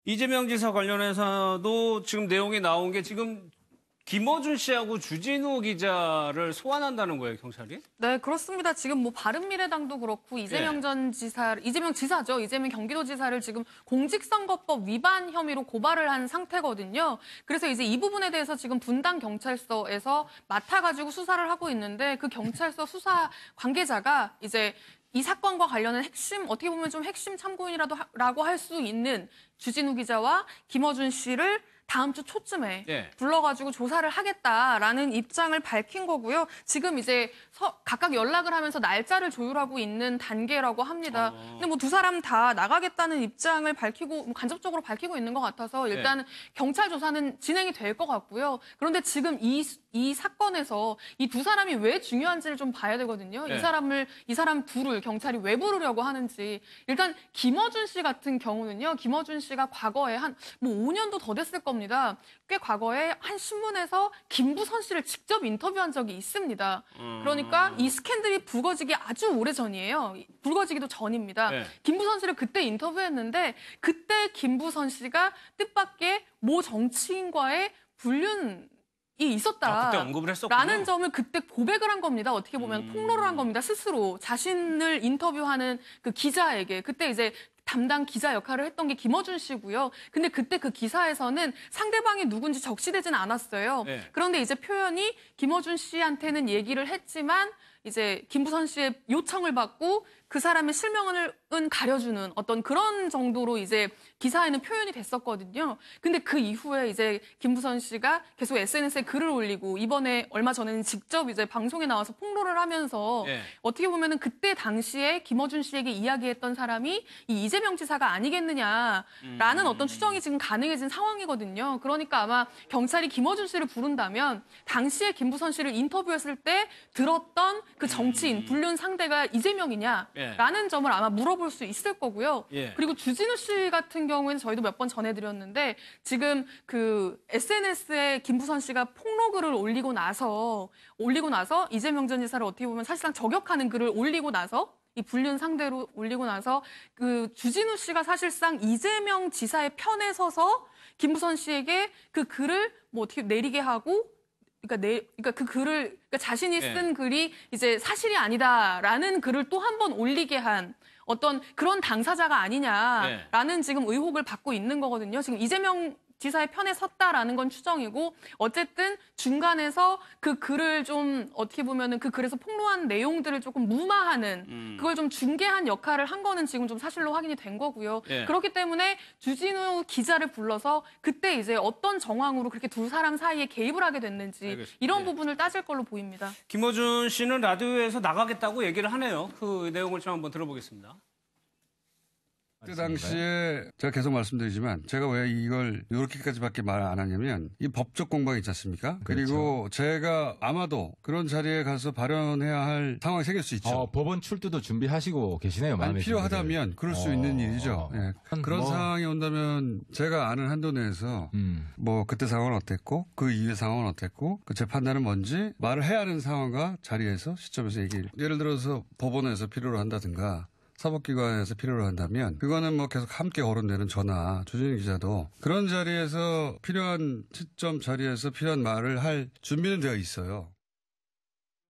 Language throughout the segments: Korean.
이재명 지사 관련해서도 지금 내용이 나온 게 지금 김어준 씨하고 주진우 기자를 소환한다는 거예요, 경찰이? 네, 그렇습니다. 지금 뭐 바른미래당도 그렇고 이재명 이재명 지사죠. 이재명 경기도지사를 지금 공직선거법 위반 혐의로 고발을 한 상태거든요. 그래서 이제 이 부분에 대해서 지금 분당 경찰서에서 맡아가지고 수사를 하고 있는데 그 경찰서 수사 관계자가 이제 이 사건과 관련한 어떻게 보면 좀 핵심 참고인이라고 할 수 있는 주진우 기자와 김어준 씨를 다음 주 초쯤에 불러가지고 조사를 하겠다라는 입장을 밝힌 거고요. 지금 이제 각각 연락을 하면서 날짜를 조율하고 있는 단계라고 합니다. 근데 뭐 두 사람 다 나가겠다는 입장을 밝히고 간접적으로 밝히고 있는 것 같아서 일단 경찰 조사는 진행이 될 것 같고요. 그런데 지금 이 사건에서 이 두 사람이 왜 중요한지를 좀 봐야 되거든요. 이 사람 둘을 경찰이 왜 부르려고 하는지. 일단 김어준 씨 같은 경우는요. 김어준 씨가 과거에 한 5년도 더 됐을 겁니다. 꽤 과거에 한 신문에서 김부선 씨를 직접 인터뷰한 적이 있습니다. 그러니까 이 스캔들이 불거지기 아주 오래전이에요. 불거지기도 전입니다. 김부선 씨를 그때 인터뷰했는데 그때 김부선 씨가 뜻밖의 모 정치인과의 불륜 이 있었다. 그때 언급을 했었구나. 라는 점을 그때 고백을 한 겁니다. 어떻게 보면 폭로를 한 겁니다. 스스로 자신을 인터뷰하는 그 기자에게. 그때 이제 담당 기자 역할을 했던 게 김어준 씨고요. 근데 그때 그 기사에서는 상대방이 누군지 적시되지는 않았어요. 그런데 이제 표현이 김어준 씨한테는 얘기를 했지만 이제 김부선 씨의 요청을 받고 그 사람의 실명은 가려주는 어떤 그런 정도로 이제 기사에는 표현이 됐었거든요. 근데 그 이후에 이제 김부선 씨가 계속 SNS에 글을 올리고 이번에 얼마 전에는 직접 이제 방송에 나와서 폭로를 하면서 어떻게 보면은 그때 당시에 김어준 씨에게 이야기했던 사람이 이 이재명 지사가 아니겠느냐라는 어떤 추정이 지금 가능해진 상황이거든요. 그러니까 아마 경찰이 김어준 씨를 부른다면 당시에 김부선 씨를 인터뷰했을 때 들었던 그 정치인 불륜 상대가 이재명이냐라는 점을 아마 물어볼 수 있을 거고요. 그리고 주진우 씨 같은 경우에는 저희도 몇 번 전해드렸는데 지금 그 SNS에 김부선 씨가 폭로글을 올리고 나서 이재명 전 지사를 어떻게 보면 사실상 저격하는 글을 올리고 나서 이 불륜 상대로 올리고 나서 그 주진우 씨가 사실상 이재명 지사의 편에 서서 김부선 씨에게 그 글을 뭐 어떻게 내리게 하고 그러니까 그 글을 자신이 쓴 글이 이제 사실이 아니다라는 글을 또 한 번 올리게 한 어떤 그런 당사자가 아니냐라는 지금 의혹을 받고 있는 거거든요. 지금 이재명 지사의 편에 섰다라는 건 추정이고 어쨌든 중간에서 그 글을 좀 어떻게 보면은 그 글에서 폭로한 내용들을 조금 무마하는 그걸 좀 중개한 역할을 한 거는 지금 좀 사실로 확인이 된 거고요. 그렇기 때문에 주진우 기자를 불러서 그때 이제 어떤 정황으로 그렇게 두 사람 사이에 개입을 하게 됐는지 이런 부분을 따질 걸로 보입니다. 김어준 씨는 라디오에서 나가겠다고 얘기를 하네요. 그 내용을 좀 한번 들어보겠습니다. 그때 당시에 제가 계속 말씀드리지만 제가 왜 이걸 이렇게까지밖에 말 안 하냐면 이 법적 공방이 있지 않습니까? 그렇죠. 그리고 제가 아마도 그런 자리에 가서 발언해야 할 상황이 생길 수 있죠. 법원 출두도 준비하시고 계시네요. 아니, 필요하다면 그럴 수 있는 일이죠. 그런 상황이 온다면 제가 아는 한도 내에서 뭐 그때 상황은 어땠고 그 이후의 상황은 어땠고 그 제 판단은 뭔지 말을 해야 하는 상황과 자리에서 시점에서 예를 들어서 법원에서 필요로 한다든가 사법기관에서 필요로 한다면 그거는 뭐 계속 함께 거론되는 저나 주진우 기자도 그런 자리에서 필요한 시점 자리에서 필요한 말을 할 준비는 되어 있어요.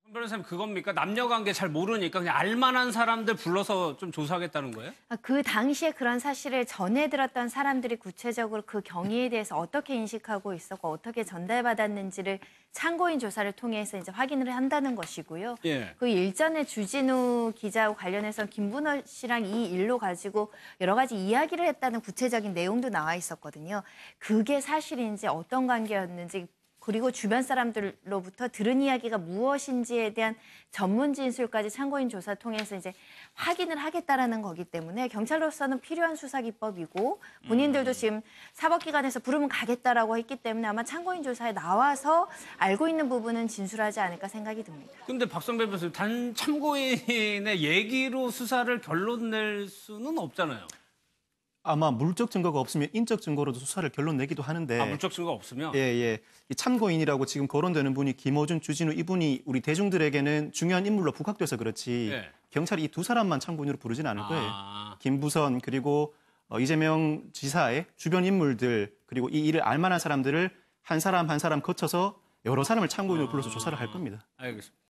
손 변호사님 그겁니까? 남녀관계 잘 모르니까 그냥 알만한 사람들 불러서 좀 조사하겠다는 거예요? 그 당시에 그런 사실을 전해들었던 사람들이 구체적으로 그 경위에 대해서 어떻게 인식하고 있었고 어떻게 전달받았는지를 참고인 조사를 통해서 이제 확인을 한다는 것이고요. 그 일전에 주진우 기자와 관련해서 김부선 씨랑 이 일로 가지고 여러 가지 이야기를 했다는 구체적인 내용도 나와 있었거든요. 그게 사실인지 어떤 관계였는지 그리고 주변 사람들로부터 들은 이야기가 무엇인지에 대한 전문 진술까지 참고인 조사 통해서 이제 확인을 하겠다라는 거기 때문에 경찰로서는 필요한 수사 기법이고 본인들도 지금 사법기관에서 부르면 가겠다라고 했기 때문에 아마 참고인 조사에 나와서 알고 있는 부분은 진술하지 않을까 생각이 듭니다. 근데 박선배 변호사님 단 참고인의 얘기로 수사를 결론 낼 수는 없잖아요. 아마 물적 증거가 없으면 인적 증거로도 수사를 결론 내기도 하는데. 물적 증거가 없으면? 이 참고인이라고 지금 거론되는 분이 김어준, 주진우 이분이 우리 대중들에게는 중요한 인물로 부각돼서 그렇지 경찰이 이 두 사람만 참고인으로 부르진 않을 거예요. 김부선 그리고 이재명 지사의 주변 인물들 그리고 이 일을 알만한 사람들을 한 사람 한 사람 거쳐서 여러 사람을 참고인으로 불러서 조사를 할 겁니다. 알겠습니다.